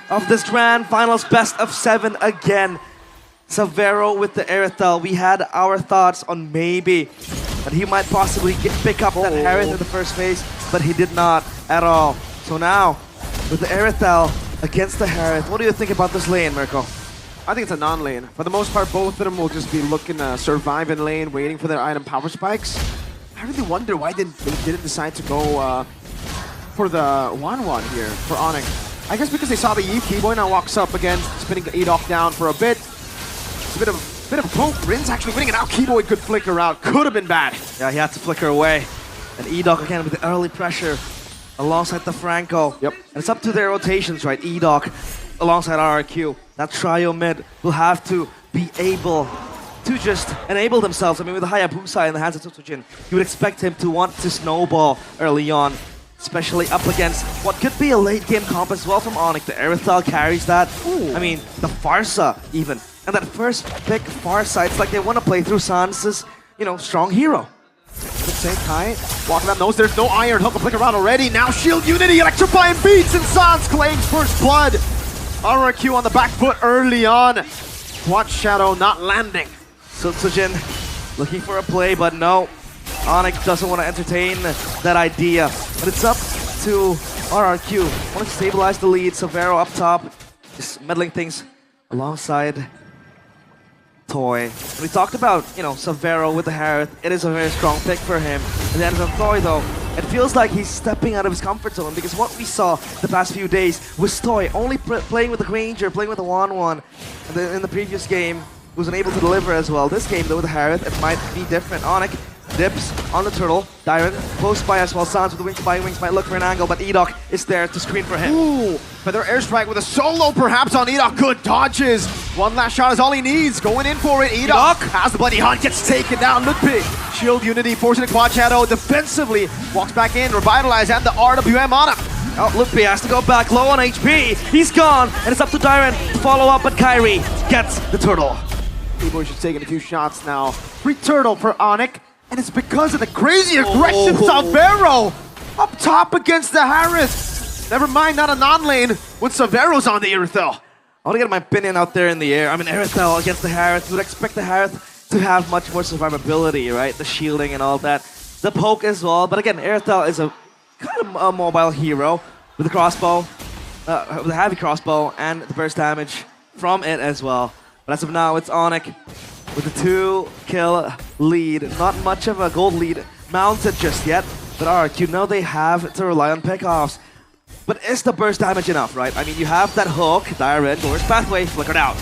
of this grand finals best of 7 again. Savero with the Aerithel. We had our thoughts on maybe that he might possibly pick up that Harith in the first phase, but he did not at all. So now, with the Aerithel against the Harith, what do you think about this lane, Mirko? I think it's a non-lane. For the most part, both of them will just be looking to survive in lane, waiting for their item power spikes. I really wonder why they didn't decide to go for the 1-1 here for ONIC. I guess because they saw the Eve. Keyboy now walks up again, spinning Edoc down for a bit. It's a bit of a poke. Rin's actually winning it out. Keyboy could flicker out. Could have been bad. Yeah, he had to flicker away. And Edoc again with the early pressure alongside the Franco. Yep. And it's up to their rotations, right? Edoc alongside RRQ. That trio mid will have to be able to just enable themselves. I mean, with the Hayabusa in the hands of Tsutsujin, you would expect him to want to snowball early on, especially up against what could be a late game comp as well from ONIC. The Aerithel carries that. Ooh. I mean, the Farsa even. And that first pick, Farsa, it's like they want to play through Sans' strong hero. Good take, Kai. Walking up, knows there's no iron. Hook will flicker around already. Now Shield Unity, electrifying beats, and Sans claims first blood. RRQ on the back foot early on. Watch Shadow not landing. Tsutsujin looking for a play, but no. ONIC doesn't want to entertain that idea. But it's up to RRQ. Want to stabilize the lead. Savero up top, just meddling things alongside Toy. And we talked about, Savero with the Harith. It is a very strong pick for him. And then from Toy, though, it feels like he's stepping out of his comfort zone, because what we saw the past few days was Toy only playing with the Granger, playing with the 1-1. And then in the previous game, he was unable to deliver as well. This game, though, with the Harith, it might be different. ONIC dips on the turtle. Dyron close by as well. Sans with the wings by wings might look for an angle, but Edoc is there to screen for him. Ooh, Feather Airstrike with a solo perhaps on Edoc. Good dodges. One last shot is all he needs. Going in for it. Edoc has the Bloody Hunt, gets taken down. Ludwig, Shield Unity, forcing a quad shadow defensively. Walks back in, revitalize, and the RWM on him. Oh, Ludwig has to go back, low on HP. He's gone, and it's up to Dyron to follow up, but Kyrie gets the turtle. Keyboy's just taking a few shots now. Free turtle for ONIC. And it's because of the crazy aggression. Savero up top against the Harith. Never mind, not a non-lane when Savero's on the Aerithel. I want to get my opinion out there in the air. I mean, Aerithel against the Harith. You would expect the Harith to have much more survivability, right? The shielding and all that. The poke as well. But again, Aerithel is a kind of a mobile hero with the crossbow, with a heavy crossbow, and the burst damage from it as well. But as of now, it's ONIC with a 2-kill lead. Not much of a gold lead mounted just yet, but RRQ know they have to rely on pickoffs. But is the burst damage enough, right? I mean, you have that hook, Direct, Doors Pathway, flickered out.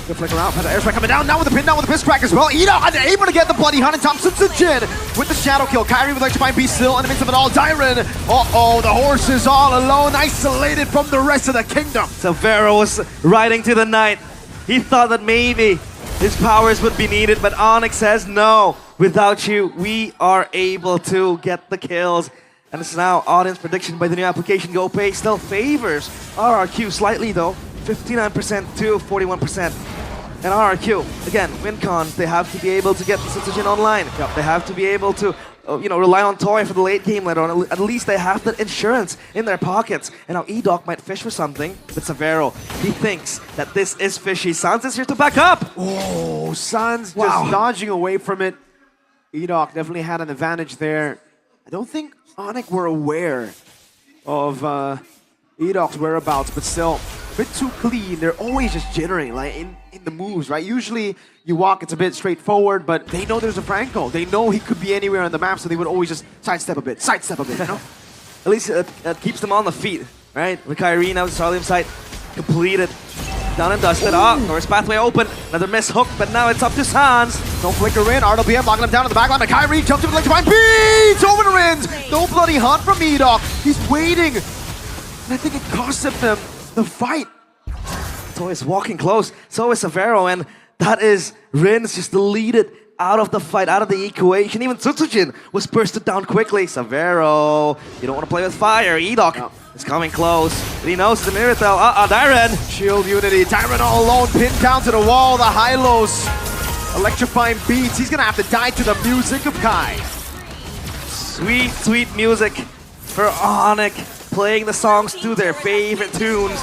Good flicker out, Feather Airstrike coming down, now with the pin, down with the piss crack as well. Edoc unable to get the Bloody Hunt, and Thompson Jin with the shadow kill. Kyrie with Electrifying Beast still in the midst of it all. Dyron, uh-oh, the horse is all alone, isolated from the rest of the kingdom. Savero was riding to the night. He thought that maybe his powers would be needed, but ONIC says no. Without you, we are able to get the kills. And it's now audience prediction by the new application GoPay still favors RRQ slightly though, 59% to 41%. And RRQ, again, win cons, they have to be able to get the Tsutsujin online. Yep. They have to be able to rely on Toy for the late game later on. At least they have that insurance in their pockets. And now Edoc might fish for something, but Savero, he thinks that this is fishy. Sans is here to back up. Oh, Sans just dodging away from it. Edoc definitely had an advantage there. I don't think ONIC were aware of Edoc's whereabouts, but still, a bit too clean. They're always just jittering, like in the moves, right? Usually you walk, it's a bit straightforward, but they know there's a Franco. They know he could be anywhere on the map, so they would always just sidestep a bit, you know? At least it keeps them on the feet, right? With Kyrie now, the Starlium site completed. Done and dusted. Norris pathway open. Another miss hook, but now it's up to Sans. No flicker in. RWM locking him down in the back line. But Kyrie jumps in with Electrifying Beats over the Rins. No Bloody Hunt from Edoc. He's waiting. And I think it cost him the fight. Toy is walking close. So is Savero, and that is Rins just deleted out of the fight, out of the equation. Even Tsutsujin was bursted down quickly. Savero, you don't want to play with fire. Edoc is coming close. But he knows the Aerithel. Dyron. Shield Unity. Dyron all alone, pinned down to the wall. The Hylos. Electrifying Beats. He's going to have to die to the music of Kai. Sweet, sweet music for ONIC. Playing the songs to their favorite tunes.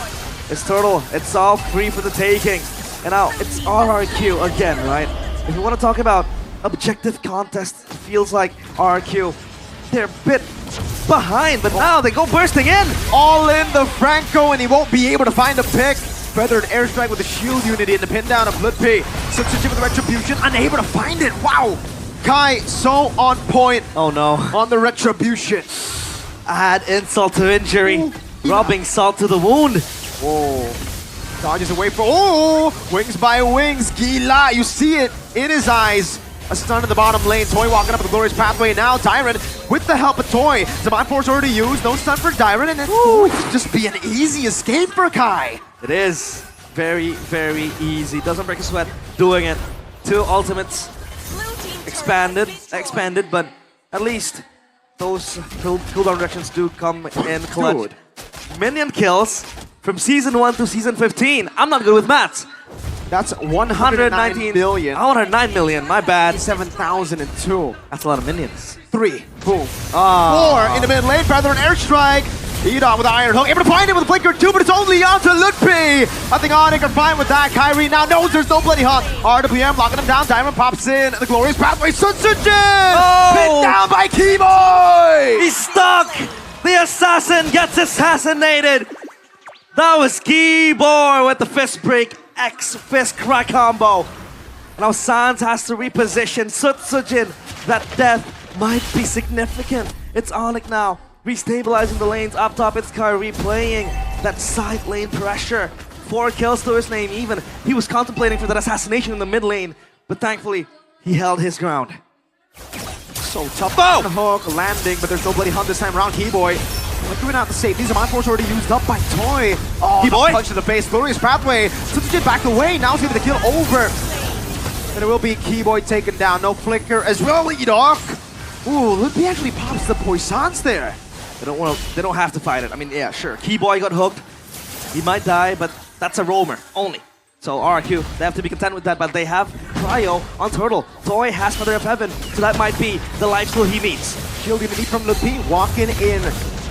It's Turtle. It's all free for the taking. And now it's RRQ again, right? If you want to talk about objective contest, it feels like RRQ, they're a bit behind, but now they go bursting in. All in the Franco, and he won't be able to find a pick. Feathered airstrike with the shield unity and the pin down of Ludpi. Substitute with the retribution, unable to find it. Wow! Kai so on point. Oh no. On the retribution. Add insult to injury, rubbing salt to the wound. Whoa. Dodges away from, oh! Wings by wings, Gila, you see it in his eyes. A stun in the bottom lane, Toy walking up the glorious pathway now. Dyron with the help of Toy. Divine Force already used, no stun for Dyron, and it's going to just be an easy escape for Kai. It is very, very easy. Doesn't break a sweat doing it. 2 ultimates expanded, but at least those cooldown reductions do come in clutch. Dude. Minion kills from Season 1 to Season 15. I'm not good with maths. That's 119 million. 109 million, my bad. 7,002. That's a lot of minions. 3. Boom. 4 in the mid lane. Feather and airstrike. Edon with the iron hook. Able to find it with a flicker 2, but it's only onto Ludpi. I think ONIC are fine with that. Kyrie now knows there's no bloody hunt. RWM locking him down. Diamond pops in. The glorious pathway. Sunsujin! Pinned down by Keyboy! He's stuck! The assassin gets assassinated! That was Keyboy with the fist break. X-fist crack combo. Now Sans has to reposition Sutsujin. That death might be significant. It's ONIC now, restabilizing the lanes up top. It's Kyrie playing that side lane pressure. 4 kills to his name even. He was contemplating for that assassination in the mid lane, but thankfully he held his ground. So tough. Oh! Hook landing, but there's no bloody hunt this time around. Keyboy flickering out the save. These are my force already used up by Toy. Oh, Keyboy! Punch to the face. Glorious pathway. Sutsujin back away. Now he's gonna get the kill over. And it will be Keyboy taken down. No flicker as well. Edok. Ooh, Ludpi actually pops the poisons there. They don't have to fight it. I mean, yeah, sure. Keyboy got hooked. He might die, but that's a roamer only. So RRQ, they have to be content with that, but they have Cryo on Turtle. Toy has Mother of Heaven, so that might be the lifesteal he needs. Shield immunity from Ludpi, walking in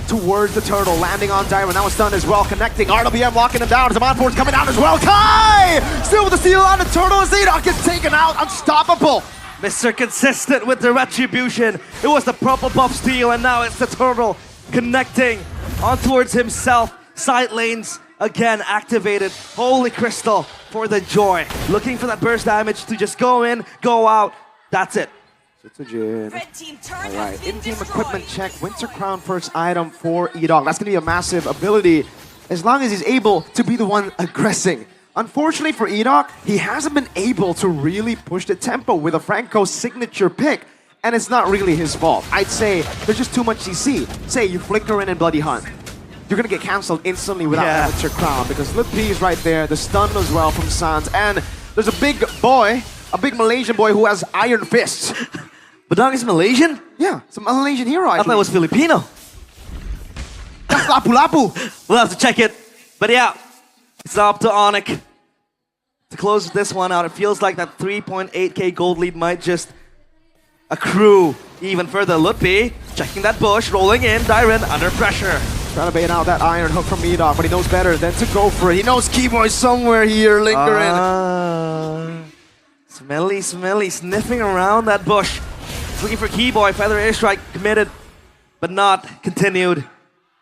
towards the Turtle, landing on Diamond. Now it's done as well, connecting. RWM locking him down. Zaman Force coming down as well. Kai! Still with the steal on the Turtle as Edok gets taken out. Unstoppable. Mr. Consistent with the retribution. It was the proper buff steal, and now it's the Turtle connecting on towards himself. Side lanes again activated. Holy Crystal for the joy. Looking for that burst damage to just go in, go out. That's it. Alright, in-game equipment check. Winter Crown first item for Edok. That's going to be a massive ability as long as he's able to be the one aggressing. Unfortunately for Edok, he hasn't been able to really push the tempo with a Franco signature pick. And it's not really his fault. I'd say there's just too much CC. Say you flicker in and Bloody Hunt. You're going to get cancelled instantly without Winter Crown because Ludpi is right there. The stun as well from Sans. And there's a big boy, a big Malaysian boy who has iron fists. Badang is Malaysian? Yeah, it's a Malaysian hero. I thought it was Filipino. That's lapu-lapu. We'll have to check it. But yeah, it's up to ONIC to close this one out. It feels like that 3.8k gold lead might just accrue even further. Ludpi checking that bush, rolling in. Dyron under pressure. Trying to bait out that iron hook from Edok, but he knows better than to go for it. He knows Keyboy's somewhere here lingering. Smelly, sniffing around that bush. Looking for Keyboy. Feather airstrike committed, but not continued. And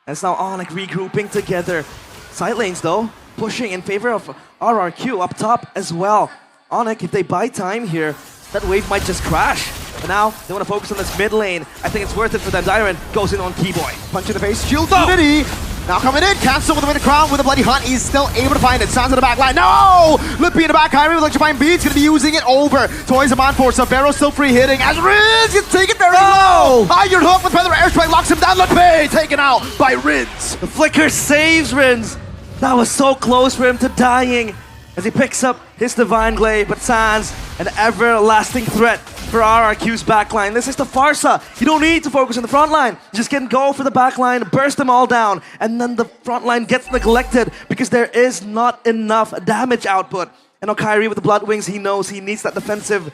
it's now ONIC regrouping together. Side lanes though, pushing in favor of RRQ up top as well. ONIC, if they buy time here, that wave might just crash. But now they want to focus on this mid lane. I think it's worth it for them. Dyron goes in on Keyboy. Punch in the face, shield unity. Now coming in, cancel with the Winter Crown with a Bloody Hunt. He's still able to find it. Sans in the back line. No! Ludpi in the back. Kyrie with electrifying beats. Gonna be using it over. Toys a man for Savero still free hitting. As Riz gets taken very low. Iron hook with Feather airstrike locks him down. Ludpi taken out by Riz. The flicker saves Rins. That was so close for him to dying as he picks up his Divine Glaive, but Sans, an everlasting threat for RRQ's backline. This is the Farsa. You don't need to focus on the front line. You just can go for the backline, burst them all down, and then the front line gets neglected because there is not enough damage output. And now Kyrie with the Blood Wings, he knows he needs that defensive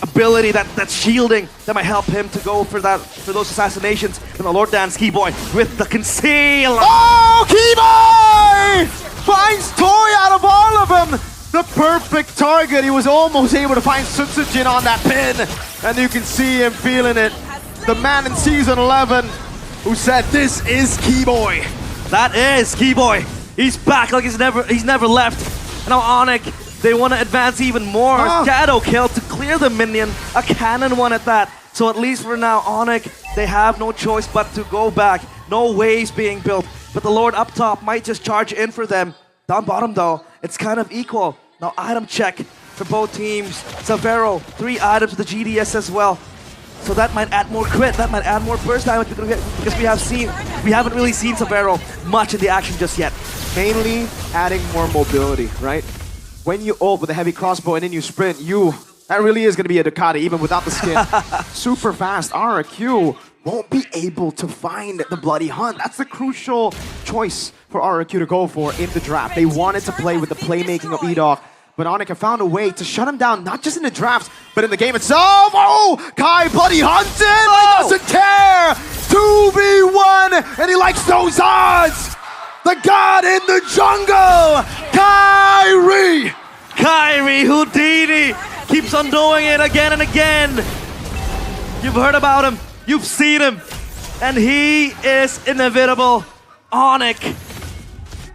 ability, that shielding that might help him to go for those assassinations. And the Lord Dance Keyboy with the conceal. Oh, Keyboy! finds Toy out of all of them. The perfect target. He was almost able to find Sutsujin on that pin. And you can see him feeling it. The man in Season 11 who said, this is Keyboy. That is Keyboy. He's back like he's never left. And now ONIC, they want to advance even more. Shadow kill to clear the minion. A cannon one at that. So at least for now, ONIC, they have no choice but to go back. No waves being built. But the Lord up top might just charge in for them. Down bottom though, it's kind of equal. Now item check for both teams. Savero, 3 items with the GDS as well. So that might add more crit, that might add more burst damage because we haven't really seen Savero much in the action just yet. Mainly adding more mobility, right? When you ult with a heavy crossbow and then you sprint, that really is going to be a Ducati even without the skin. Super fast. RRQ won't be able to find the Bloody Hunt. That's the crucial choice for RRQ to go for in the draft. They wanted to play with the playmaking of EDOC, but ONIC have found a way to shut him down, not just in the drafts, but in the game itself. Oh, Kai Bloody Hunted! He doesn't care! 2v1, and he likes those odds! The god in the jungle, Kyrie! Kyrie Houdini keeps on doing it again and again. You've heard about him, you've seen him, and he is inevitable. ONIC,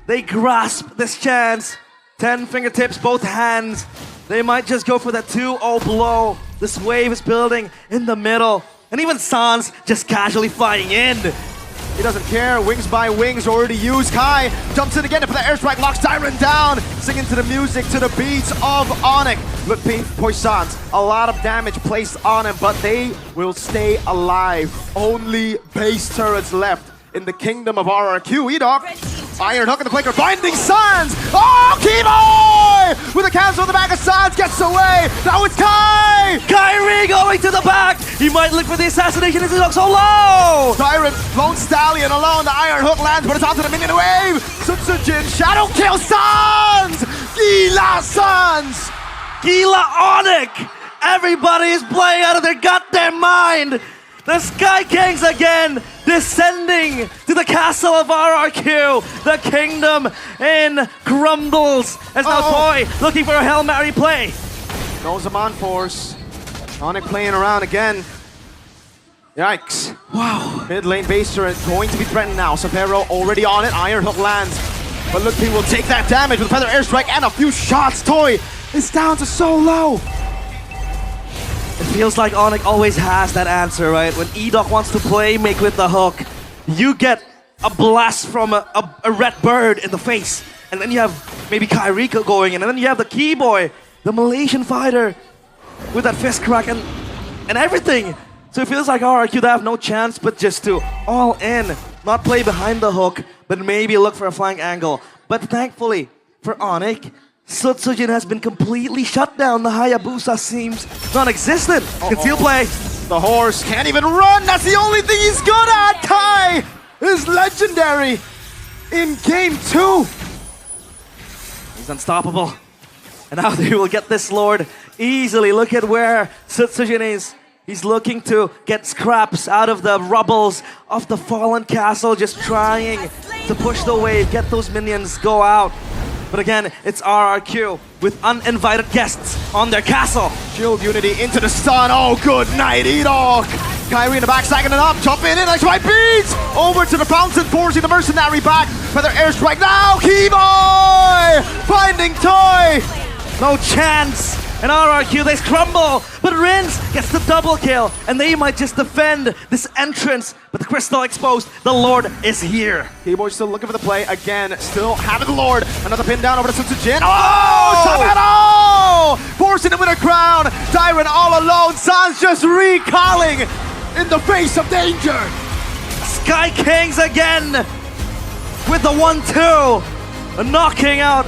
they grasp this chance. 10 fingertips, both hands. They might just go for that 2-0 blow. This wave is building in the middle. And even Sans just casually flying in. He doesn't care. Wings by wings already used. Kai jumps in again for the airstrike, locks Tyron down, singing to the music, to the beats of ONIC. Look, Poissons, a lot of damage placed on him, but they will stay alive. Only base turrets left in the kingdom of RRQ. EDOC. Iron Hook in the flanker, binding Sans! Oh, Keyboy! With a cancel on the back of Sans, gets away! Now it's Kai! Kyrie going to the back! He might look for the assassination as he looks so low! Tyrant, Lone Stallion alone, the Iron Hook lands, but it's onto the minion wave! Sutsujin, Shadow kill Sans! Gila Sans! Gila ONIC! Everybody is playing out of their goddamn mind! The Sky Kings again, descending to the castle of RRQ. The kingdom in crumbles. As now Toy looking for a Hail Mary play. Knows him on force. ONIC playing around again. Yikes. Wow. Mid lane base turret going to be threatened now. Savero already on it. Iron Hook lands. But look, he will take that damage with a feather airstrike and a few shots. Toy is down to so low. It feels like ONIC always has that answer, right? When EDOC wants to play make with the hook, you get a blast from a red bird in the face. And then you have maybe Kyrie going in. And then you have the Keyboy, the Malaysian fighter, with that fist crack and everything. So it feels like RRQ, they have no chance but just to all in. Not play behind the hook, but maybe look for a flank angle. But thankfully for ONIC, Sutsujin has been completely shut down. The Hayabusa seems non-existent. Conceal play. The horse can't even run. That's the only thing he's good at. Kai is legendary in game 2. He's unstoppable. And now they will get this Lord easily. Look at where Sutsujin is. He's looking to get scraps out of the rubbles of the fallen castle. Just trying to push the wave, get those minions, go out. But again, it's RRQ with uninvited guests on their castle. Shield Unity into the stun. Oh, good night, EDOC. Kyrie in the back, stacking it up, jumping in, next right beats. Over to the fountain, forcing the mercenary back. Feather airstrike now, Keyboy! Finding Toy! No chance. And RRQ, they crumble, but Rins gets the double kill, and they might just defend this entrance. But the crystal exposed, the Lord is here. Keyboy still looking for the play, again, still having the Lord. Another pin down over to Sutsujin. Oh, Savero! Forcing him with a crown. Tyron all alone, Sans just recalling in the face of danger. Sky Kings again with the 1-2, knocking out